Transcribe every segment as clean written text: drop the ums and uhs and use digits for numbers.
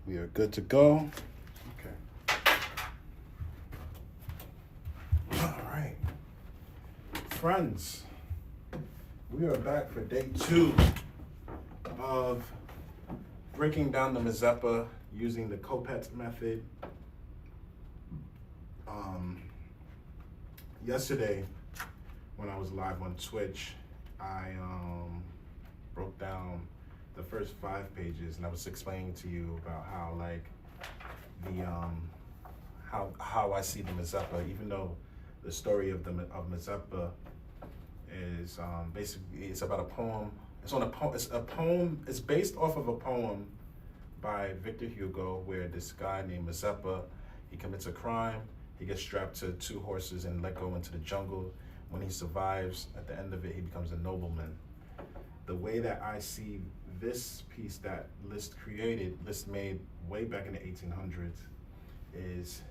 We are good to go. Okay. All right. Friends, we are back for day 2 of breaking down the Mazeppa using the COPET method. Yesterday, when I was live on Twitch, I broke down the first 5 pages, and I was explaining to you about how, like, the how I see the Mazeppa, even though the story of Mazeppa is basically, it's about a poem. It's a poem. It's based off of a poem by Victor Hugo, where this guy named Mazeppa, he commits a crime. He gets strapped to 2 horses and let go into the jungle. When he survives, at the end of it, he becomes a nobleman. The way that I see this piece that Liszt made way back in the 1800s, is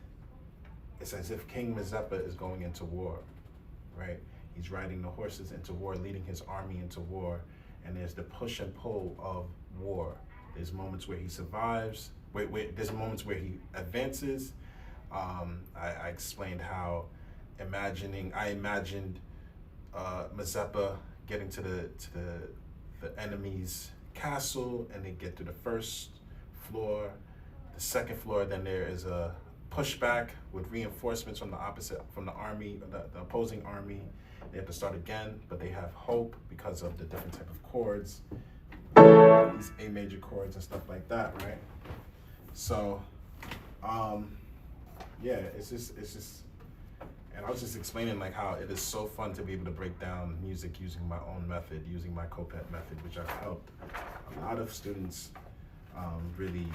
it's as if King Mazeppa is going into war, right? He's riding the horses into war, leading his army into war, and there's the push and pull of war. There's moments where he survives, there's moments where he advances. I explained how I imagined Mazeppa getting to the enemy's castle, and they get to the first floor, the second floor, then there is a pushback with reinforcements from the army, the opposing army. They have to start again, but they have hope because of the different type of chords, these A major chords and stuff like that, right? So, yeah, it's just, and I was just explaining like how it is so fun to be able to break down music using my own method, using my COPET method, which I've helped a lot of students really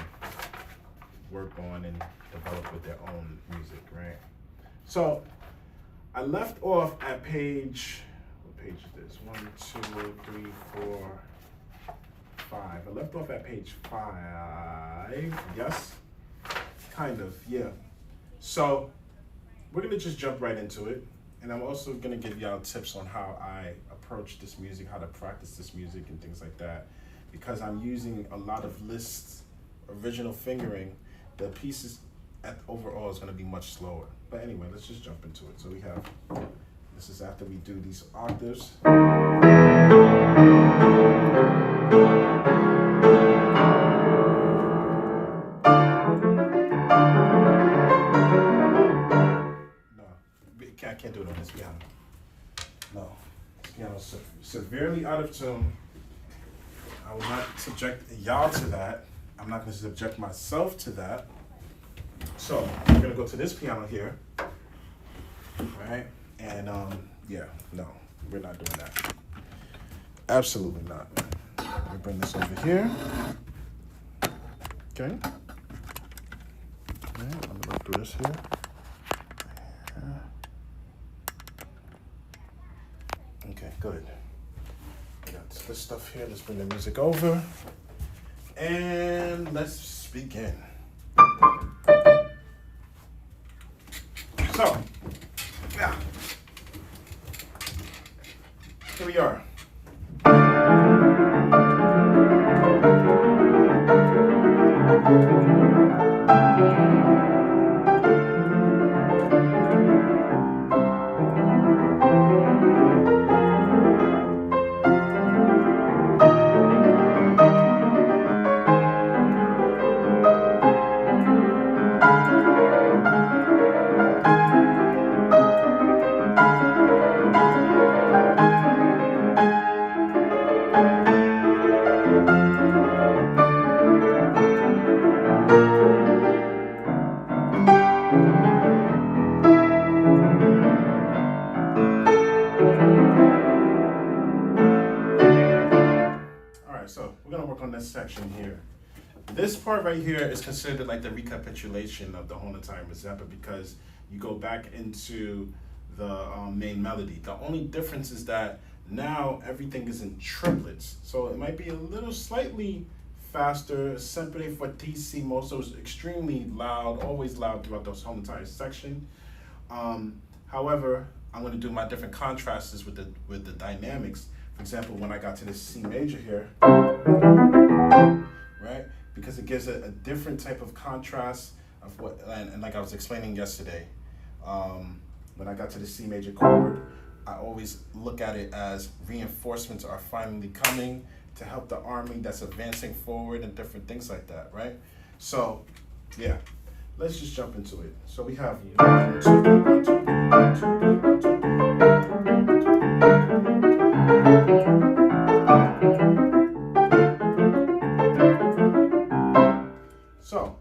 work on and develop with their own music, right? So I left off at page, what page is this? 1, 2, 3, 4, 5. I left off at page 5, yes? Kind of, yeah. So we're gonna just jump right into it. And I'm also gonna give y'all tips on how I approach this music, how to practice this music and things like that. Because I'm using a lot of Liszt's original fingering, the pieces overall is gonna be much slower. But anyway, let's just jump into it. So we have, this is after we do these octaves. I can't do it on this piano. No, this piano is severely out of tune. I will not subject y'all to that. I'm not going to subject myself to that. So we're going to go to this piano here, right? And yeah, no, we're not doing that. Absolutely not. Let me bring this over here. Okay. All right, I'm going to go through this here. Okay, good. We got this stuff here. Let's bring the music over. And let's begin. So, yeah. Here we are. Section here. This part right here is considered like the recapitulation of the whole entire Mazeppa, because you go back into the main melody. The only difference is that now everything is in triplets, so it might be a little slightly faster, sempre fortissimo, so it's extremely loud, always loud throughout the whole entire section. However, I'm going to do my different contrasts with the dynamics. For example, when I got to this C major here, right? because it gives it a different type of contrast of what, and like I was explaining yesterday, when I got to the C major chord, I always look at it as reinforcements are finally coming to help the army that's advancing forward and different things like that, right? So, yeah, let's just jump into it. So we have 1, 2, 3, 1, 2, 3, 1, 2, 3, 1, 2, 3, 1, 2, 3. So,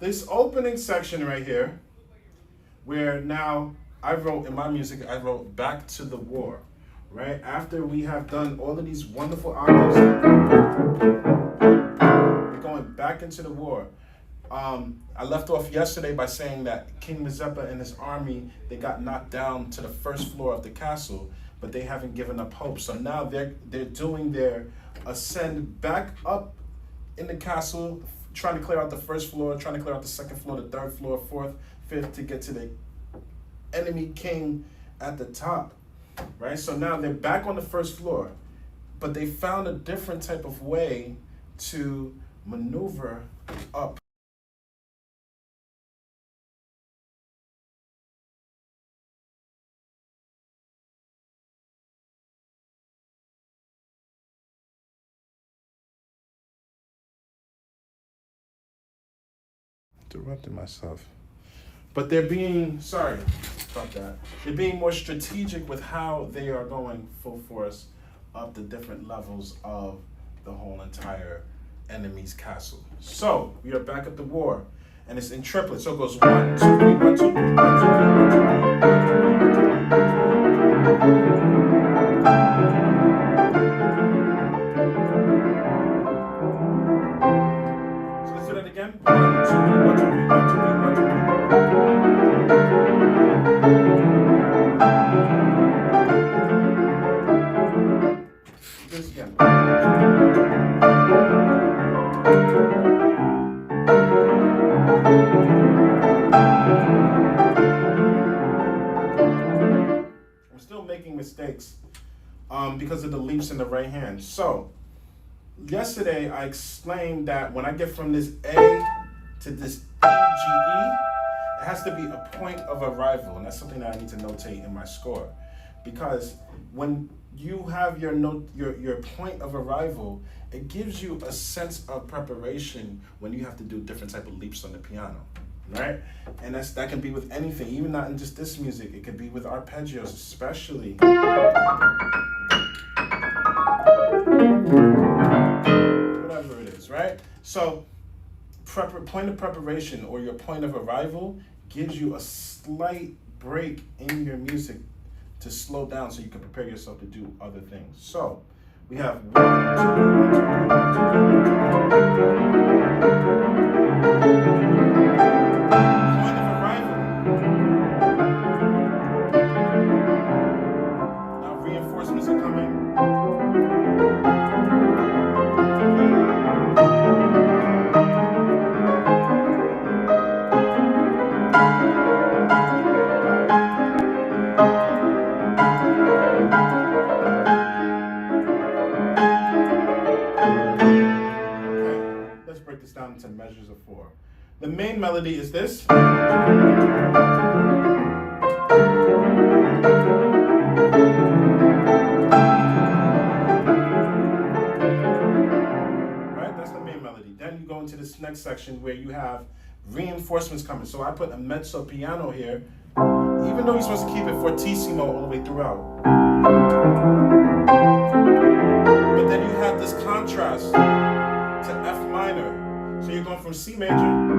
this opening section right here, where now I wrote in my music, I wrote back to the war, right? After we have done all of these wonderful octaves, we're going back into the war. I left off yesterday by saying that King Mazeppa and his army, they got knocked down to the first floor of the castle, but they haven't given up hope. So now they're doing their ascend back up in the castle, trying to clear out the first floor, trying to clear out the second floor, the third floor, fourth, fifth, to get to the enemy king at the top, right? So now they're back on the first floor, but they found a different type of way to maneuver up. Interrupted myself. But they're being, sorry about that, they're being more strategic with how they are going full force up the different levels of the whole entire enemy's castle. So we are back at the war, and it's in triplets. So it goes 1, 2, 3, 1, 2, 3, 1, 2, 3, 1, 2, 3, 1, 2, 3, 1, 2, 3, 1, 2, 3, 1, 2, 3. So let's do that again. 1, 2, 3, 1, 2, 3, 1, 2, 3, 1, 2, 3. This again. I'm still making mistakes because of the leaps in the right hand. So, yesterday I explained that when I get from this A to this E, G, E, it has to be a point of arrival, and that's something that I need to notate in my score. Because when you have your point of arrival, it gives you a sense of preparation when you have to do different type of leaps on the piano, right? And that can be with anything, even not in just this music. It could be with arpeggios, especially. Whatever it is, right? So, point of preparation or your point of arrival gives you a slight break in your music to slow down so you can prepare yourself to do other things. So we have 1, 2, 1, 2, 1, 2, 3. Point of arrival. Now reinforcements are coming. This down into measures of 4. The main melody is this. Right? That's the main melody. Then you go into this next section where you have reinforcements coming. So I put a mezzo piano here, even though you're supposed to keep it fortissimo all the way throughout. But then you have this contrast to F minor. So you're going from C major and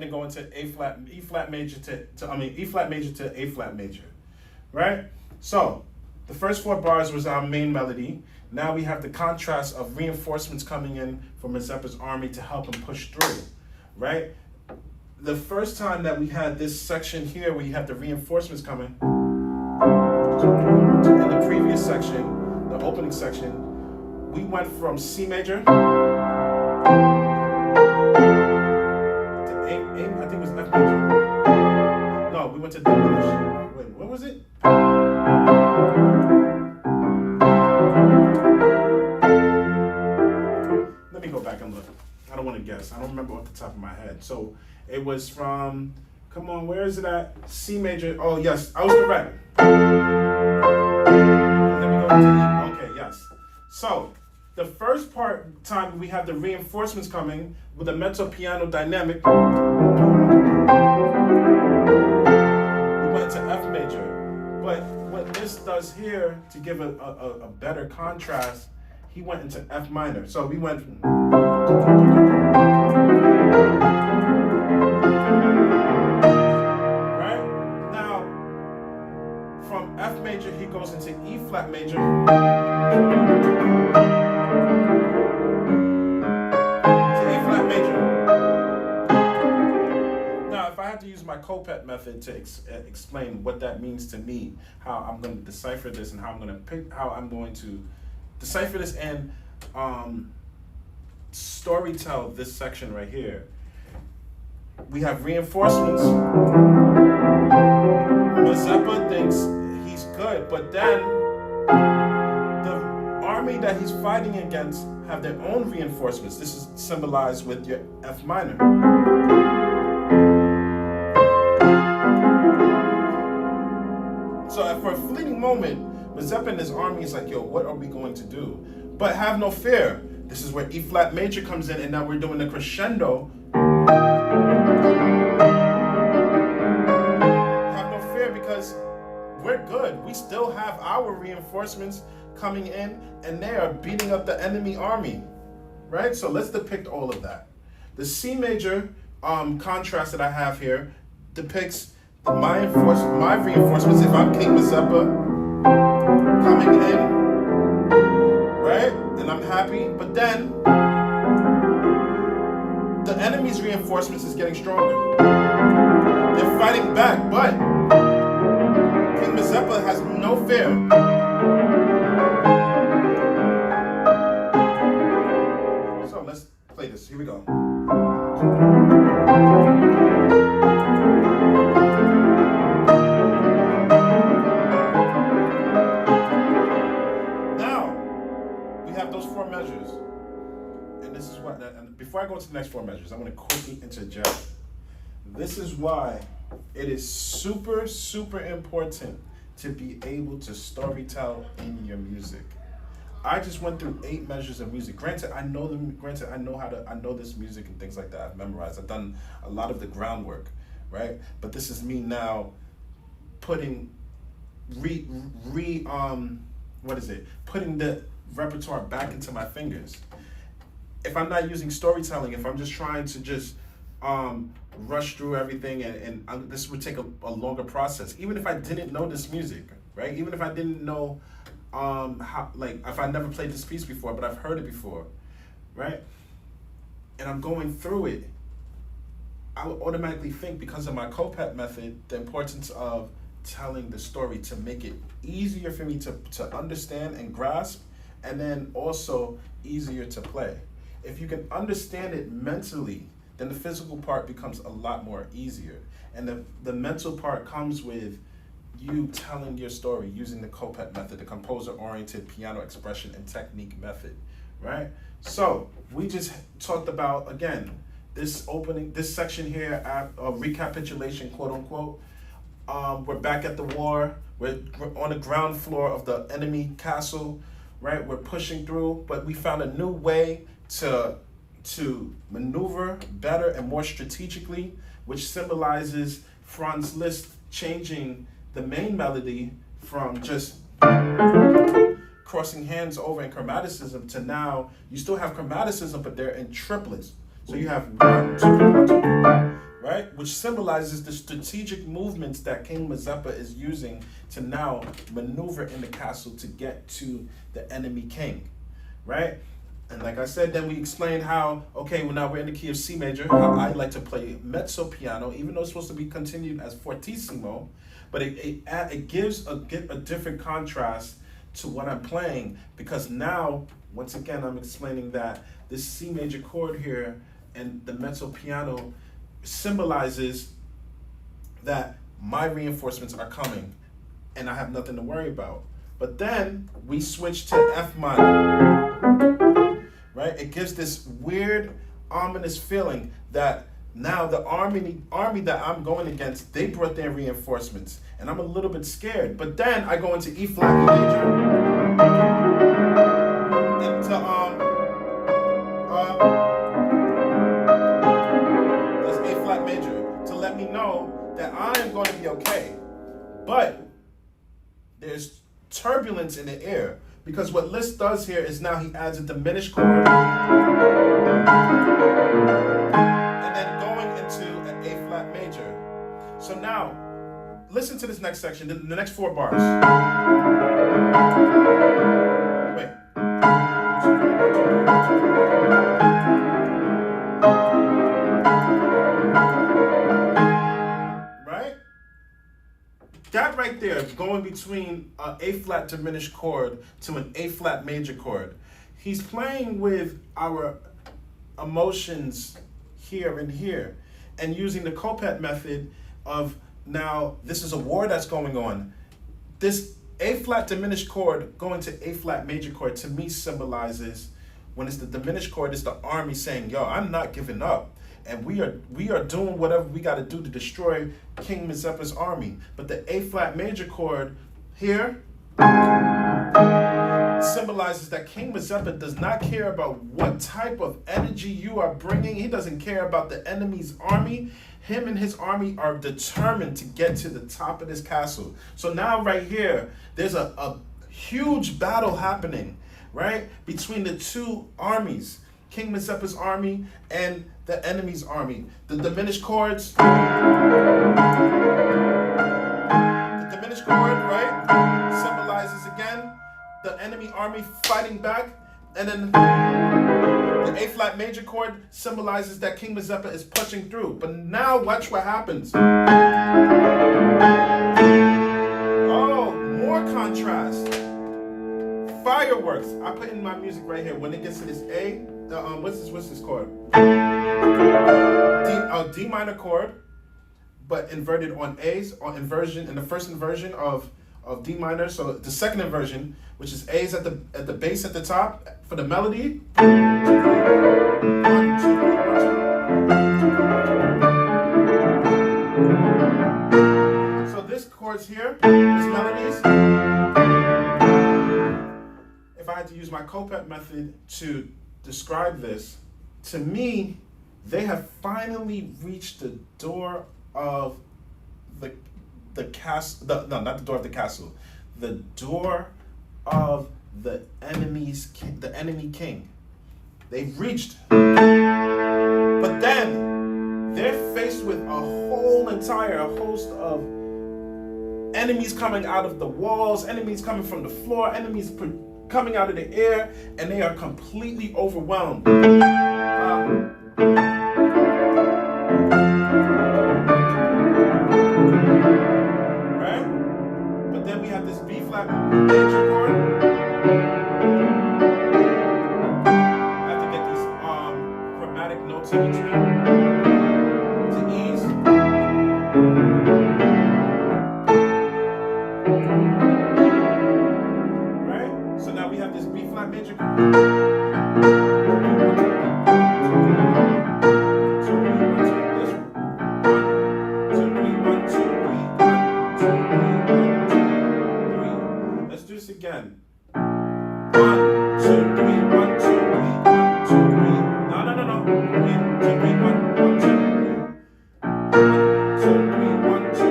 then going to E flat major to E flat major to A flat major, right? So the first 4 bars was our main melody. Now we have the contrast of reinforcements coming in from Mazeppa's army to help him push through, right? The first time that we had this section here where you have the reinforcements coming, in the previous section, the opening section, we went from C major to A, I think it was F major. No, we went to diminished. Wait, what was it? guess. I don't remember off the top of my head. So it was from, come on, where is it at? C major. Oh, yes, I was correct. And then we go into E. Okay, yes. So the first time we have the reinforcements coming with the mezzo piano dynamic, we went to F major. But what this does here, to give a better contrast, he went into F minor. So we went from, right? Now, from F major, he goes into E flat major. To use my COPET method to explain what that means to me, how I'm going to decipher this, and how I'm going to decipher this and storytell this section right here. We have reinforcements. Mazeppa thinks he's good, but then the army that he's fighting against have their own reinforcements. This is symbolized with your F minor. So for a fleeting moment, Mazeppa and his army is like, yo, what are we going to do? But have no fear. This is where E flat major comes in, and now we're doing the crescendo. Have no fear, because we're good. We still have our reinforcements coming in, and they are beating up the enemy army, right? So let's depict all of that. The C major contrast that I have here depicts my reinforcements. If I'm King Mazeppa coming in, right, and I'm happy, but then the enemy's reinforcements is getting stronger. They're fighting back, but King Mazeppa has no fear. So let's play this. Here we go. Measures, and this is what, and before I go to the next 4 measures, I'm going to quickly interject. This is why it is super important to be able to storytell in your music. I just went through 8 measures of music. Granted, I know them. Granted, I know this music and things like that. I've memorized. I've done a lot of the groundwork, right? But this is me now putting putting the repertoire back into my fingers. If I'm not using storytelling, if I'm just trying to just rush through everything, and this would take a longer process. Even if I didn't know this music, right? Even if I didn't know how, like, if I never played this piece before, but I've heard it before, right? And I'm going through it, I would automatically think, because of my COPET method, the importance of telling the story to make it easier for me to understand and grasp, and then also easier to play. If you can understand it mentally, then the physical part becomes a lot more easier. And the mental part comes with you telling your story using the COPET method, the composer-oriented piano expression and technique method, right? So we just talked about, again, this section here, a recapitulation, quote unquote. We're back at the war. We're on the ground floor of the enemy castle, right? We're pushing through, but we found a new way to maneuver better and more strategically, which symbolizes Franz Liszt changing the main melody from just crossing hands over in chromaticism to now you still have chromaticism, but they're in triplets. So you have 1, 2, 1, 2, right? Which symbolizes the strategic movements that King Mazeppa is using to now maneuver in the castle to get to the enemy king, right? And like I said, then we explained how, okay, well, now we're in the key of C major, how I like to play mezzo piano, even though it's supposed to be continued as fortissimo, but it gives a different contrast to what I'm playing, because now, once again, I'm explaining that this C major chord here and the mezzo piano symbolizes that my reinforcements are coming and I have nothing to worry about. But then we switch to F minor, right? It gives this weird ominous feeling that now the army that I'm going against, they brought their reinforcements, and I'm a little bit scared. But then I go into E flat major, into that's A flat major, to let me know that I am going to be okay. But there's turbulence in the air, because what Liszt does here is now he adds a diminished chord and then going into an A flat major. So now, listen to this next section, the next 4 bars. Wait. Right? That right there, going between an A flat diminished chord to an A flat major chord. He's playing with our emotions here and here, and using the COPET method of, now this is a war that's going on. This A flat diminished chord going to A flat major chord to me symbolizes, when it's the diminished chord, it's the army saying, yo, I'm not giving up. And we are doing whatever we got to do to destroy King Mazeppa's army. But the A flat major chord here symbolizes that King Mazeppa does not care about what type of energy you are bringing. He doesn't care about the enemy's army. Him and his army are determined to get to the top of this castle. So now right here, there's a huge battle happening, right, between the two armies, King Mazeppa's army and the enemy's army. The diminished chords, right, symbolizes again the enemy army fighting back, and then the A flat major chord symbolizes that King Mazeppa is pushing through. But now watch what happens. Oh, more contrast. Fireworks. I put in my music right here. When it gets to this A, what's this chord? D minor chord, but inverted on A's, on inversion, in the first inversion of D minor. So the second inversion, which is A's at the bass at the top for the melody. 1, 2, 1, 2. So this chords here, these melodies. If I had to use my COPET method to describe this, to me, they have finally reached the door of the castle. No, not the door of the castle. The door of the enemy king. They've reached. But then they're faced with a whole entire host of enemies coming out of the walls, enemies coming from the floor, enemies coming out of the air, and they are completely overwhelmed. Right? But then we have this B flat major chord. I have to get these chromatic notes in between to ease. Right? So now we have this B flat major chord. Again. 1, 2, 3, 1, 2, 3, 1, 2, 3. No. 1, 2, 3, 1, 1, 2,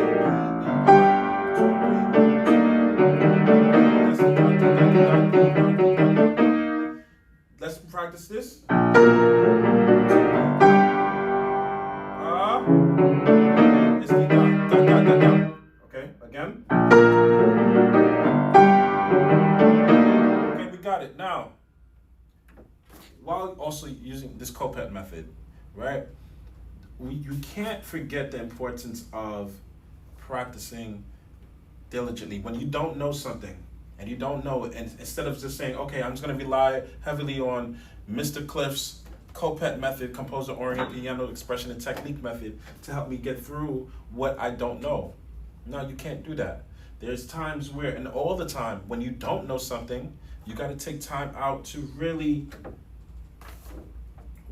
3. Let's practice this. It's the da. Okay, again. Got it. Now, while also using this COPET method, right, you can't forget the importance of practicing diligently. When you don't know something, and you don't know it, and instead of just saying, okay, I'm just going to rely heavily on Mr. Cliff's COPET method, composer-oriented piano expression and technique method to help me get through what I don't know. No, you can't do that. There's times where, and all the time, when you don't know something, you got to take time out to really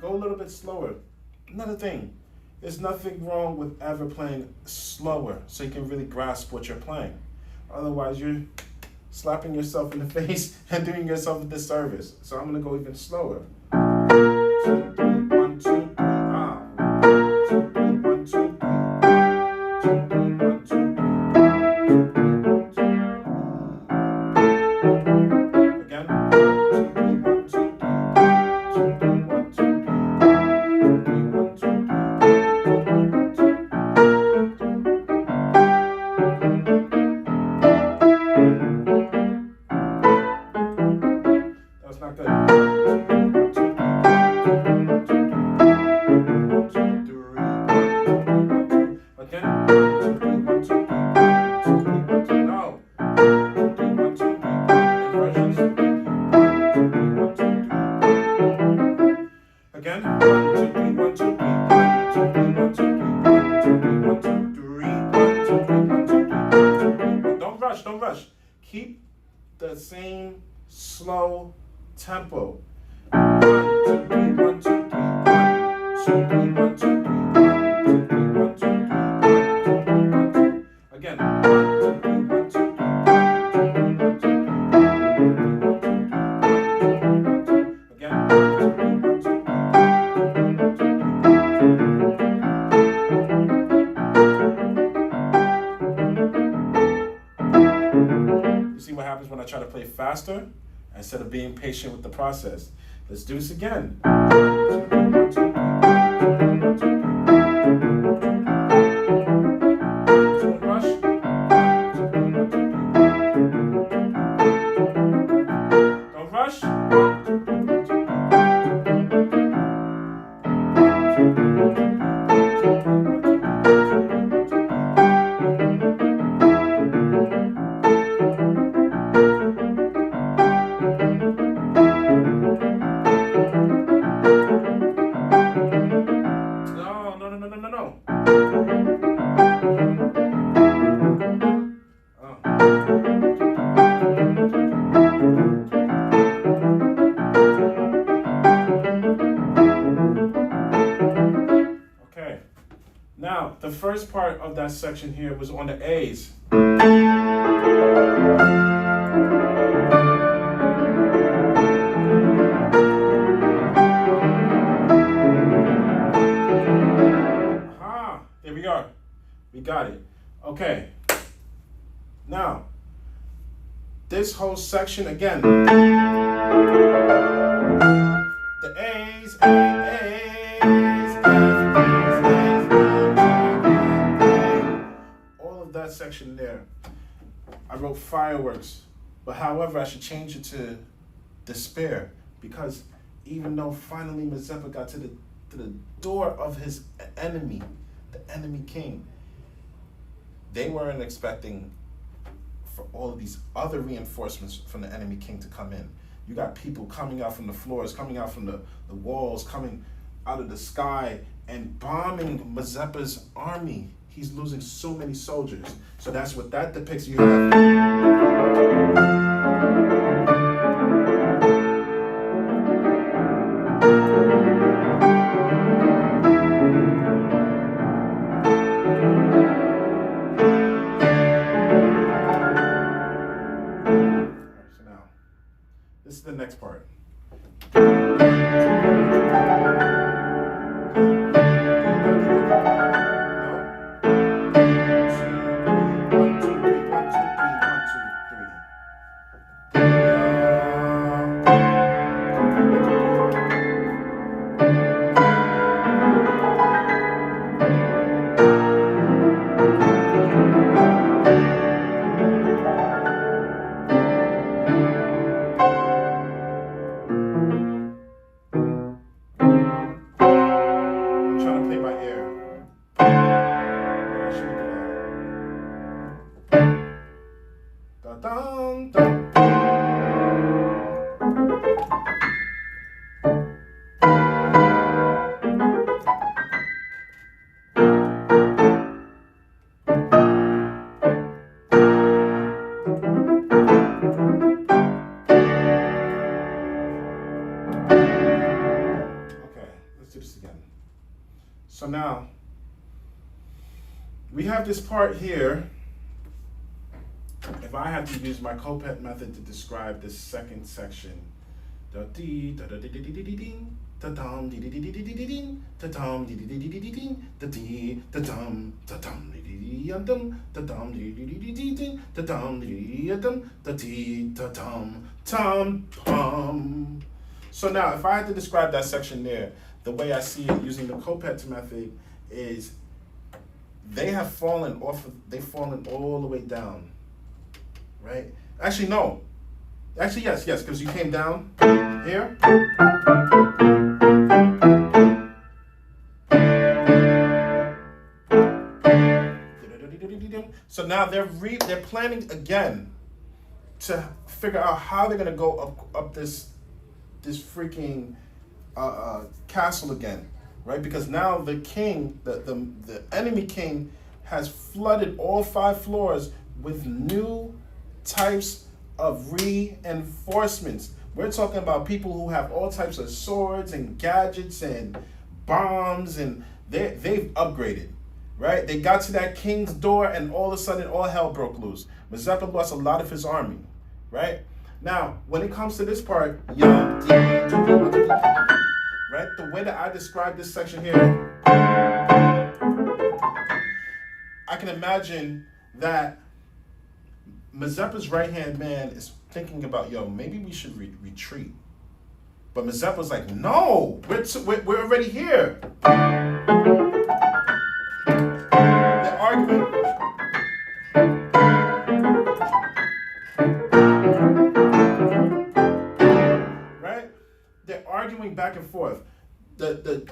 Go a little bit slower. Another thing, there's nothing wrong with ever playing slower so you can really grasp what you're playing. Otherwise, you're slapping yourself in the face and doing yourself a disservice. So I'm going to go even slower. 2, 3, 1, 2, 3, ah. 2, 3, 1, 2, 3, 2, 3, 1, 2, 3, 2, 3, 1, 2, 3. Again. 2, 3, 1, 2, 3, 2, 3, 1, 2, 3, 2, 3, 1, 2, 3. That's not good. Again. No. Inversions. Again. 1, 2, 3, 1, 2, 3. 1, 2, 3, 1, 2, 3. 1, 2, 3, 1, 2, 3. 1, 2, 3, 1, 2, 3. 1, 2, 3. Don't rush. Don't rush. Keep the same slow tempo. 1, 2, 3, 1, 2, 3, 1, 2, 3, 1, 2, 3, 1, 2, 3, 1, 2, 3, 1, 2, 3, 1, 2. Again, 1, 2, 3, 1, 2, 3, 1, 2, 3, 1, 2, 3, 1, 2, 3, 1, 2, 3, 1, 2, 3, 1, 2. Again, 1, 2, 3, 1, 2, 3, 1, 2, 3, 1, 2, 3. You see what happens when I try to play faster instead of being patient with the process? Let's do this again. Don't rush. Don't rush. No. Okay. Now, the first part of that section here was on the A's. There we are. We got it. Okay. Now, this whole section again. The A's, all of that section there. I wrote fireworks, but however, I should change it to despair, because even though finally Mazeppa got to the door of his enemy, the enemy king, they weren't expecting for all of these other reinforcements from the enemy king to come in. You got people coming out from the floors, coming out from the walls, coming out of the sky and bombing Mazeppa's army. He's losing so many soldiers. So that's what that depicts. You have this is the next part. So now, we have this part here. If I had to use my COPET method to describe this second section, so now, if I had to describe that section there, the way I see it using the COPET method is they've fallen all the way down, right? Actually, no. Actually, yes, because you came down here. So now they're planning again to figure out how they're gonna go up this freaking castle again, right? Because now the king, the enemy king, has flooded all 5 floors with new types of reinforcements. We're talking about people who have all types of swords and gadgets and bombs, and they've upgraded, right? They got to that king's door, and all of a sudden, all hell broke loose. Mazeppa lost a lot of his army, right? Now, when it comes to this part, right? The way that I describe this section here, I can imagine that Mazeppa's right-hand man is thinking about, yo, maybe we should retreat. But Mazeppa's like, no, we're already here. They're arguing. Right? They're arguing back and forth. The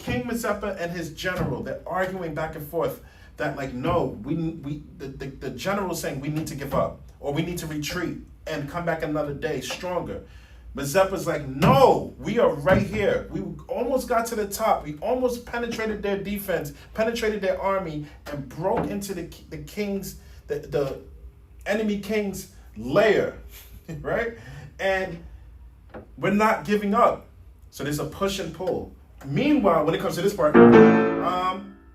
King Mazeppa and his general, they're arguing back and forth. That like, no, the general saying we need to give up, or we need to retreat and come back another day stronger. Mazeppa's like, no, we are right here. We almost got to the top. We almost penetrated their defense, penetrated their army, and broke into the enemy king's lair, right? And we're not giving up. So there's a push and pull. Meanwhile, when it comes to this part,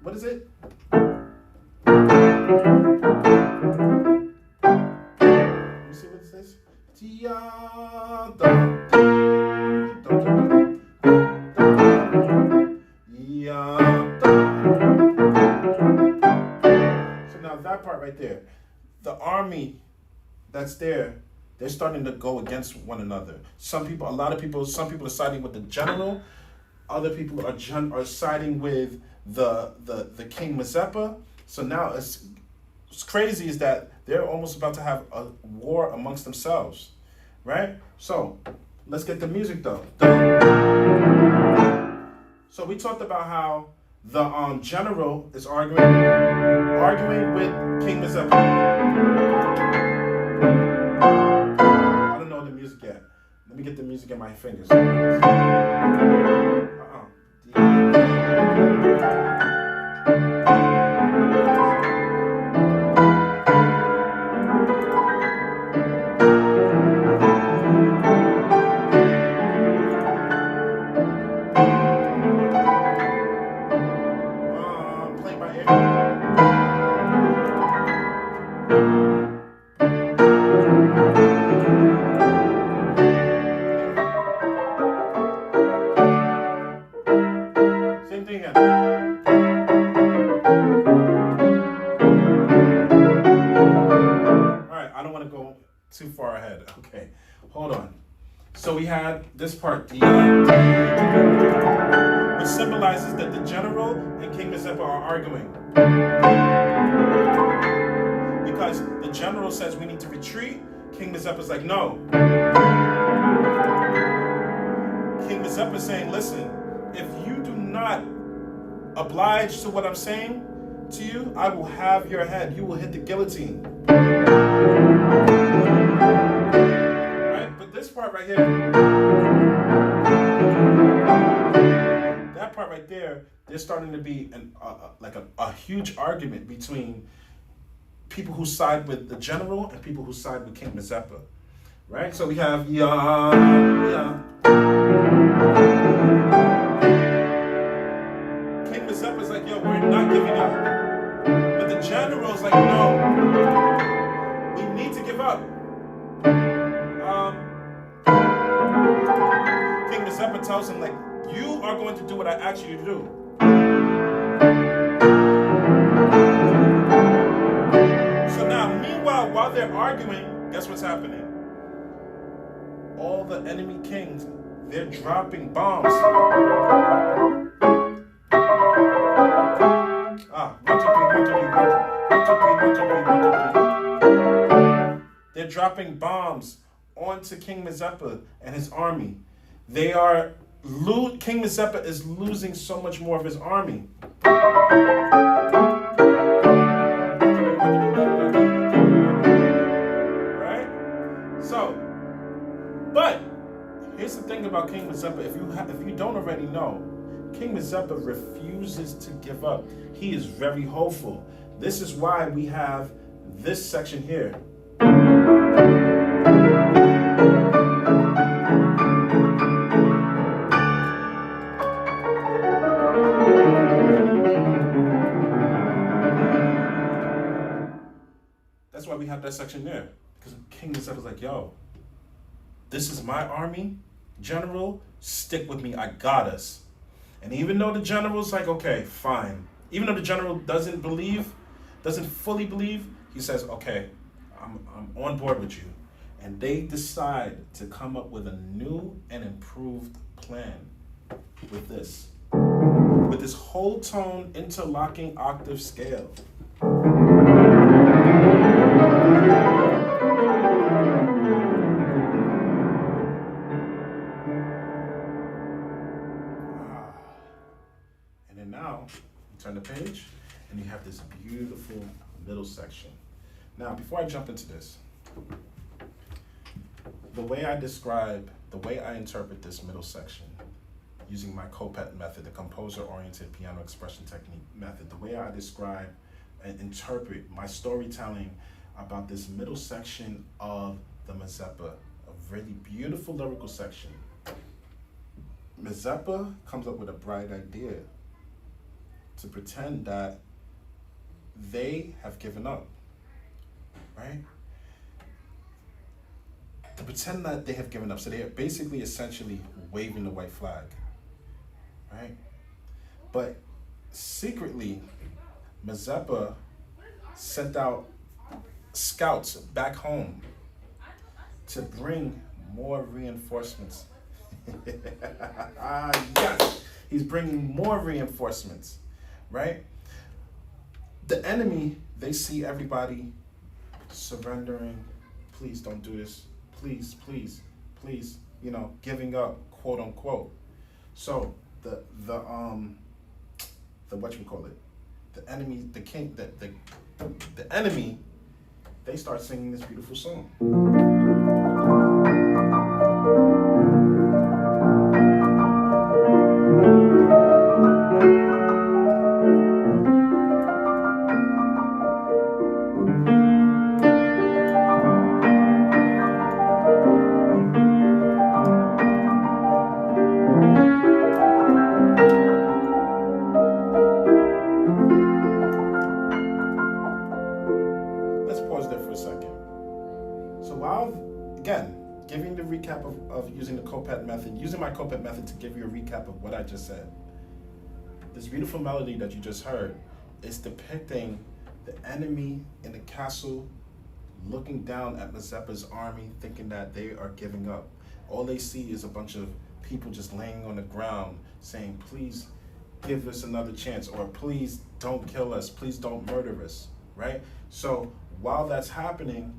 what is it? Let me see what it says. So now that part right there, the army that's there, they're starting to go against one another. Some people are siding with the general. Other people are siding with the King Mazeppa. So now it's crazy is that they're almost about to have a war amongst themselves, right? So let's get the music though. So we talked about how the general is arguing with King Mazeppa. I don't know the music yet. Let me get the music in my fingers. Too far ahead. Okay, hold on. So we had this part, which symbolizes that the general and King Mazeppa are arguing. Because the general says we need to retreat, King Mazeppa's like, no. King Mazeppa's saying, listen, if you do not oblige to what I'm saying to you, I will have your head. You will hit the guillotine. Right? But this part right here, that part right there, there's starting to be a huge argument between people who side with the general and people who side with King Mazeppa. Right? So we have King Mazeppa's like, yo, we're not giving up. But the general's like, no, we need to give up. King Mazeppa tells him, like, you are going to do what I asked you to do. So now, meanwhile, while they're arguing, guess what's happening? All the enemy kings, they're dropping bombs. They're dropping bombs onto King Mazeppa and his army. King Mazeppa is losing so much more of his army. Right? So, but here's the thing about King Mazeppa. If you don't already know, King Mazeppa refuses to give up. He is very hopeful. This is why we have this section here. stop that section there. Because King Mazeppa's like, yo, this is my army, general, stick with me, I got us. And even though the general's like, okay, fine. Even though the general doesn't fully believe, he says, okay, I'm on board with you. And they decide to come up with a new and improved plan with this whole tone interlocking octave scale. And then now, you turn the page, and you have this beautiful middle section. Now, before I jump into this, the way I interpret this middle section, using my COPET method, the composer-oriented piano expression technique method, the way I describe and interpret my storytelling about this middle section of the Mazeppa, a really beautiful lyrical section. Mazeppa comes up with a bright idea to pretend that they have given up, right? To pretend that they have given up. So they are basically essentially waving the white flag, right? But secretly, Mazeppa sent out scouts back home to bring more reinforcements. Yes, he's bringing more reinforcements, right? The enemy, they see everybody surrendering. Please don't do this. Please, please, please, giving up, quote unquote. So the whatchamacallit, the enemy, the king, the enemy, they start singing this beautiful song. Giving the recap of using the COPET method, using my COPET method to give you a recap of what I just said. This beautiful melody that you just heard is depicting the enemy in the castle looking down at Mazeppa's army, thinking that they are giving up. All they see is a bunch of people just laying on the ground saying, please give us another chance, or please don't kill us, please don't murder us, right? So while that's happening,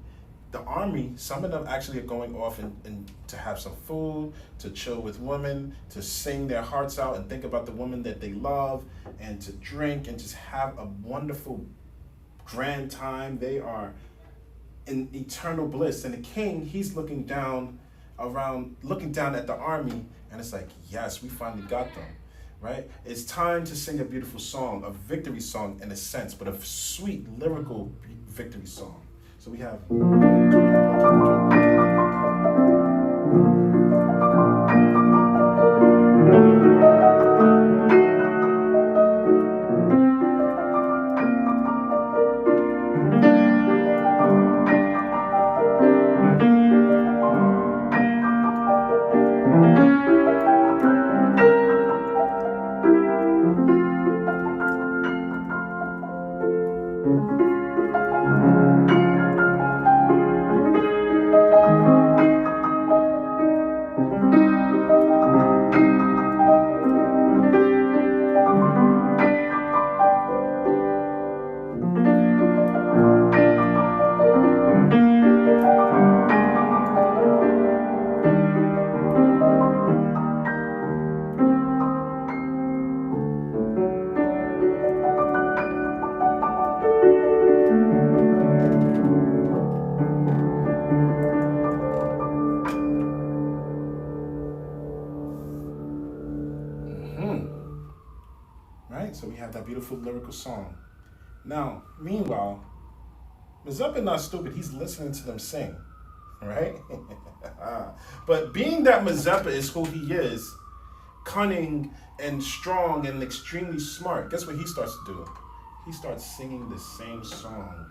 the army, some of them actually are going off and to have some food, to chill with women, to sing their hearts out and think about the woman that they love, and to drink and just have a wonderful, grand time. They are in eternal bliss. And the king, he's looking down at the army, and it's like, yes, we finally got them, right? It's time to sing a beautiful song, a victory song in a sense, but a sweet, lyrical victory song. So we have... So we have that beautiful lyrical song. Now, meanwhile, Mazeppa not stupid. He's listening to them sing, right? But being that Mazeppa is who he is, cunning and strong and extremely smart, guess what he starts to do? He starts singing the same song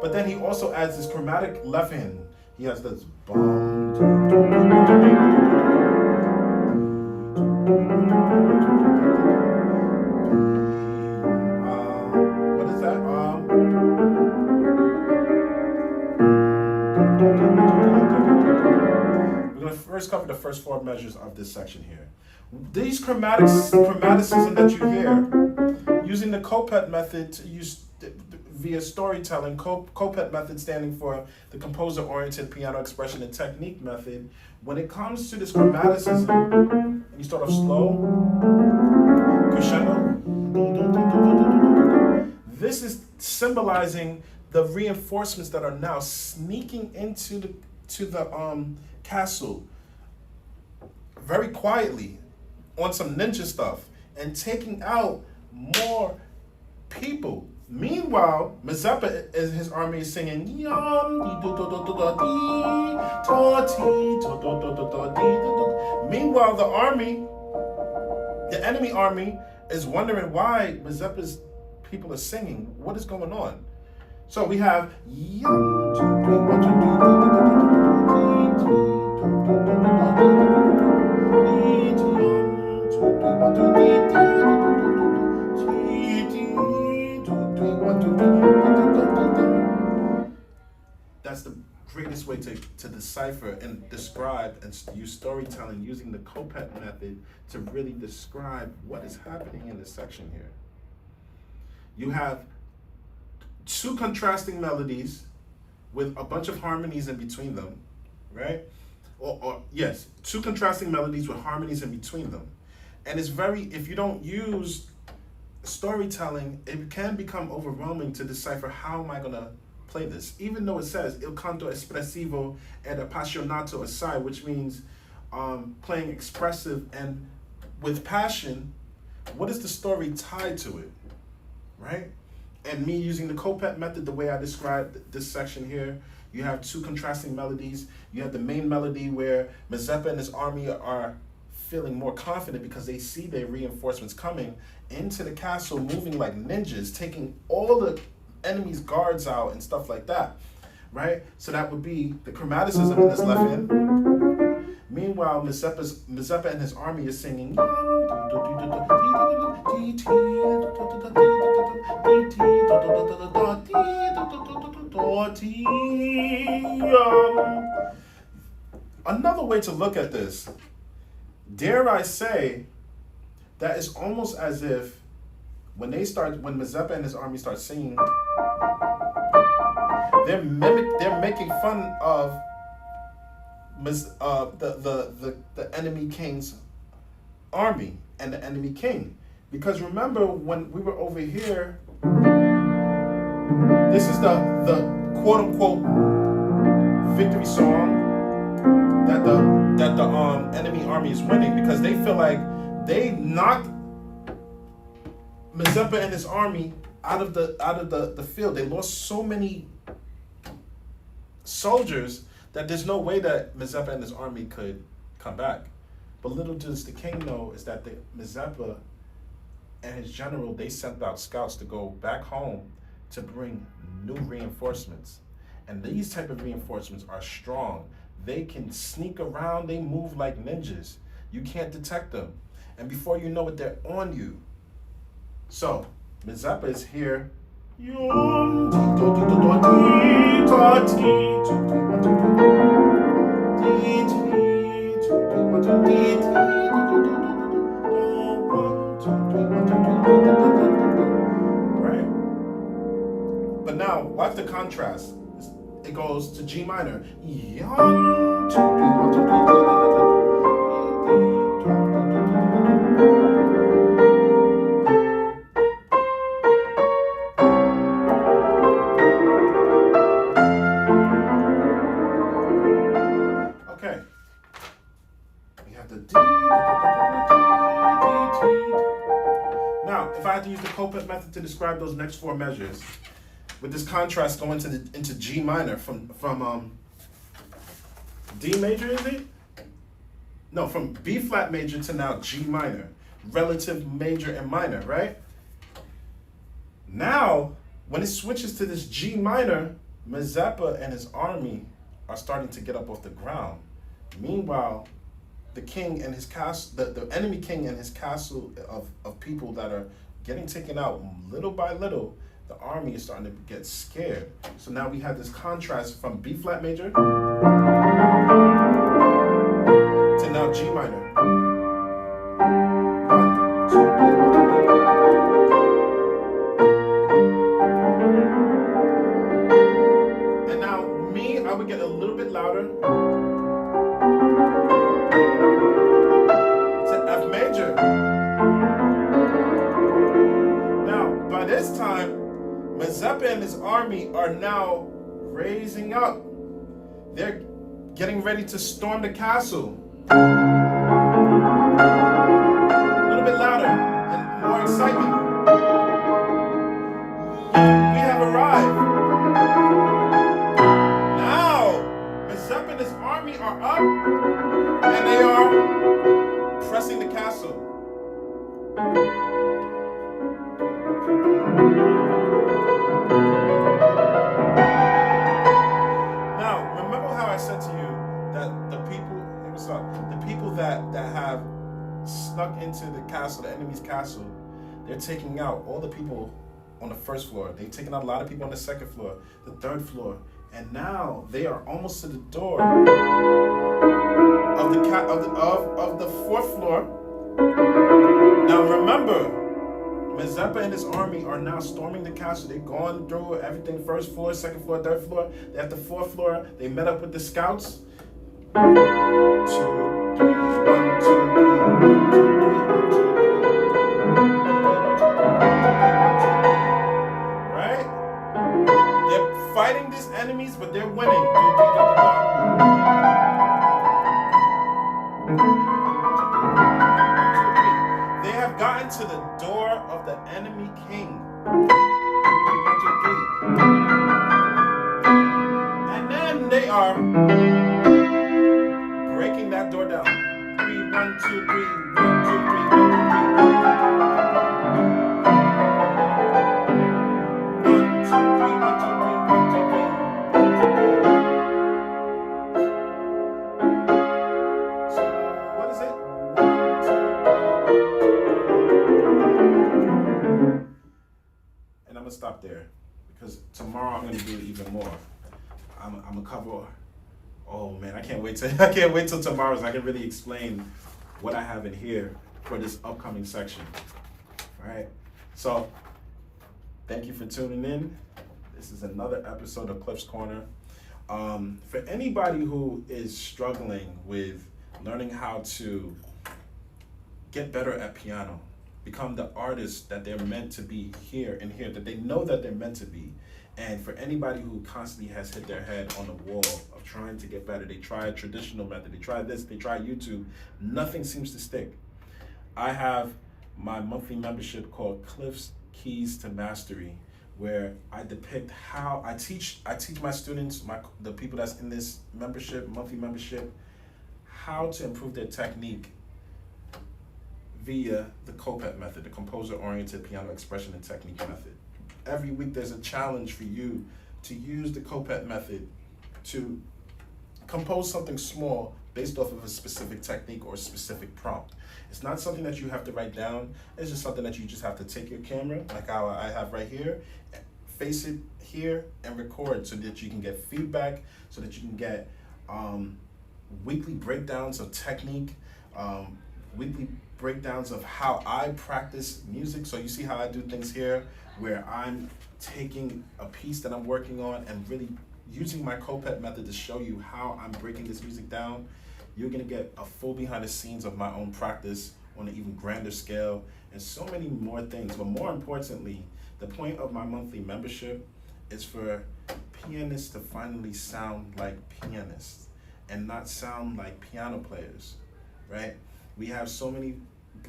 But then he also adds this chromatic left hand. He has this what is that? We're gonna first cover the first four measures of this section here. These chromaticism that you hear, using the COPET method to use via storytelling, COPET method standing for the composer-oriented piano expression and technique method. When it comes to this chromaticism, and you start off slow, crescendo, this is symbolizing the reinforcements that are now sneaking into the castle very quietly on some ninja stuff and taking out more people. Meanwhile, Mazeppa and his army is singing. Meanwhile, the enemy army, is wondering why Mazeppa's people are singing. What is going on? So we have that's the greatest way to decipher and describe and use storytelling using the COPET method to really describe what is happening in this section here. You have two contrasting melodies with a bunch of harmonies in between them, right? Or yes, two contrasting melodies with harmonies in between them. And it's very, if you don't use storytelling, it can become overwhelming to decipher how am I gonna play this, even though it says il canto espressivo ed appassionato assai, which means playing expressive and with passion. What is the story tied to it, right? And me using the COPET method, the way I described this section here, you have two contrasting melodies. You have the main melody where Mazeppa and his army are feeling more confident because they see their reinforcements coming into the castle, moving like ninjas, taking all the enemy's guards out and stuff like that, right? So that would be the chromaticism in this left hand. Meanwhile, Mazeppa and his army is singing. Another way to look at this, dare I say, that it's almost as if when Mazeppa and his army start singing, they're making fun of the enemy king's army and the enemy king. Because remember, when we were over here, this is the quote unquote victory song that the enemy army is winning, because they feel like they knocked Mazeppa and his army out of the field. They lost so many soldiers that there's no way that Mazeppa and his army could come back. But little does the king know is that the Mazeppa and his general, they sent out scouts to go back home to bring new reinforcements. And these type of reinforcements are strong. They can sneak around, they move like ninjas. You can't detect them. And before you know it, they're on you. So, Mazeppa is here. Right? But now, watch the contrast. It goes to G minor. Okay. We have the D. Now, if I had to use the COPET method to describe those next four measures, with this contrast going into G minor from D major, is it? No, from B flat major to now G minor, relative major and minor, right? Now, when it switches to this G minor, Mazeppa and his army are starting to get up off the ground. Meanwhile, the king and his castle, the enemy king and his castle of people that are getting taken out little by little, the army is starting to get scared. So now we have this contrast from B flat major to now G minor. 1, 2, 3. And now me, I would get a little bit louder to F major. Now, by this time, Mazeppa and his army are now raising up. They're getting ready to storm the castle. A little bit louder and more excitement. We have arrived. Now, Mazeppa and his army are up and they are pressing the castle. Now, remember how I said to you that the people that have snuck into the castle, the enemy's castle, they're taking out all the people on the first floor. They've taken out a lot of people on the second floor, the third floor, and now they are almost to the door of the fourth floor. Now remember, Mazeppa and his army are now storming the castle. They've gone through everything, first floor, second floor, third floor. They're at the fourth floor. They met up with the scouts. 1, 2, 3, 1, 2, 3, 1, 2, 3, 1, 2, 3. Right? They're fighting these enemies, but they're winning. They have gotten to the door of the enemy king. 1, 2, 3. And then they are breaking that door down. 3, 1, 2, 3, 1, 2, 3, 1, 2, 3. 1, 2, 3, 1, 2, 3, 1, 2, 3. So what is it? 1, 2, 3. And I'm gonna stop there because tomorrow I'm gonna do even more. I'm gonna cover. Oh man, I can't wait till tomorrow so I can really explain what I have in here for this upcoming section. All right. So thank you for tuning in. This is another episode of Cliff's Corner. For anybody who is struggling with learning how to get better at piano, become the artist that they're meant to be here and here, that they know that they're meant to be. And for anybody who constantly has hit their head on the wall of trying to get better, they try a traditional method, they try this, they try YouTube, nothing seems to stick. I have my monthly membership called Cliff's Keys to Mastery, where I depict how I teach my students, the people that's in this membership, monthly membership, how to improve their technique via the COPET method, the composer-oriented piano expression and technique method. Every week there's a challenge for you to use the COPET method to compose something small based off of a specific technique or a specific prompt. It's not something that you have to write down. It's just something that you just have to take your camera, like how I have right here, face it here and record so that you can get feedback, so that you can get weekly breakdowns of technique, weekly breakdowns of how I practice music. So you see how I do things here, where I'm taking a piece that I'm working on and really using my COPET method to show you how I'm breaking this music down. You're gonna get a full behind the scenes of my own practice on an even grander scale and so many more things. But more importantly, the point of my monthly membership is for pianists to finally sound like pianists and not sound like piano players, right? We have so many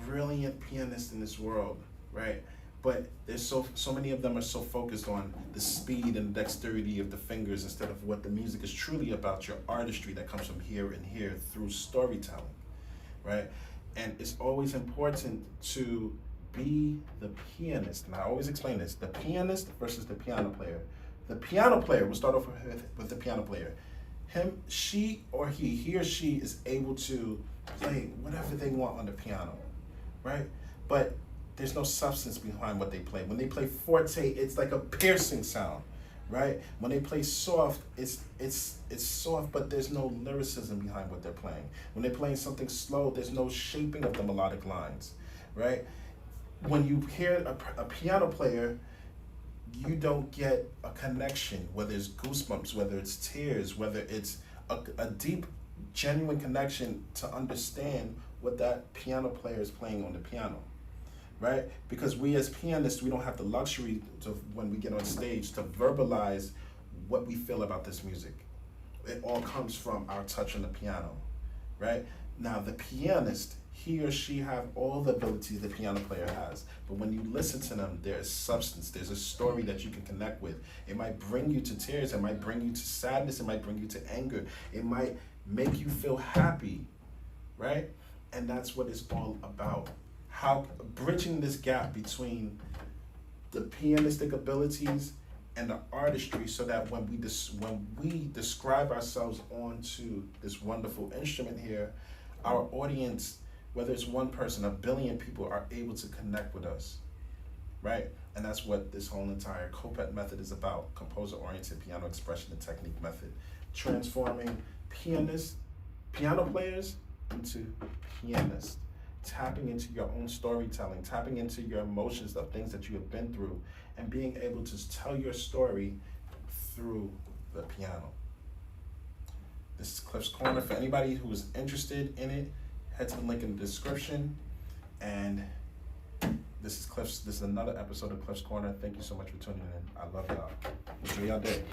brilliant pianists in this world, right? But there's so many of them are so focused on the speed and dexterity of the fingers instead of what the music is truly about, your artistry that comes from here and here through storytelling, right? And it's always important to be the pianist. And I always explain this, the pianist versus the piano player. The piano player, we'll start off with the piano player. She or he or she is able to play whatever they want on the piano, right? But there's no substance behind what they play. When they play forte, it's like a piercing sound, right? When they play soft, it's soft, but there's no lyricism behind what they're playing. When they're playing something slow, there's no shaping of the melodic lines, right? When you hear a piano player, you don't get a connection, whether it's goosebumps, whether it's tears, whether it's a deep, genuine connection to understand what that piano player is playing on the piano, right? Because we as pianists, we don't have the luxury to, when we get on stage, to verbalize what we feel about this music. It all comes from our touch on the piano, right? Now the pianist, he or she have all the abilities the piano player has, but when you listen to them, there is substance, there's a story that you can connect with. It might bring you to tears, it might bring you to sadness, it might bring you to anger, it might make you feel happy, right? And that's what it's all about. How bridging this gap between the pianistic abilities and the artistry, so that when we describe ourselves onto this wonderful instrument here, our audience, whether it's one person, 1 billion people, are able to connect with us, right? And that's what this whole entire COPET method is about, composer-oriented piano expression and technique method, transforming piano players into pianists, tapping into your own storytelling, tapping into your emotions of things that you have been through, and being able to tell your story through the piano. This is Cliff's Corner. For anybody who is interested in it, head to the link in the description. And this is another episode of Cliff's Corner. Thank you so much for tuning in. I love y'all. Enjoy y'all day.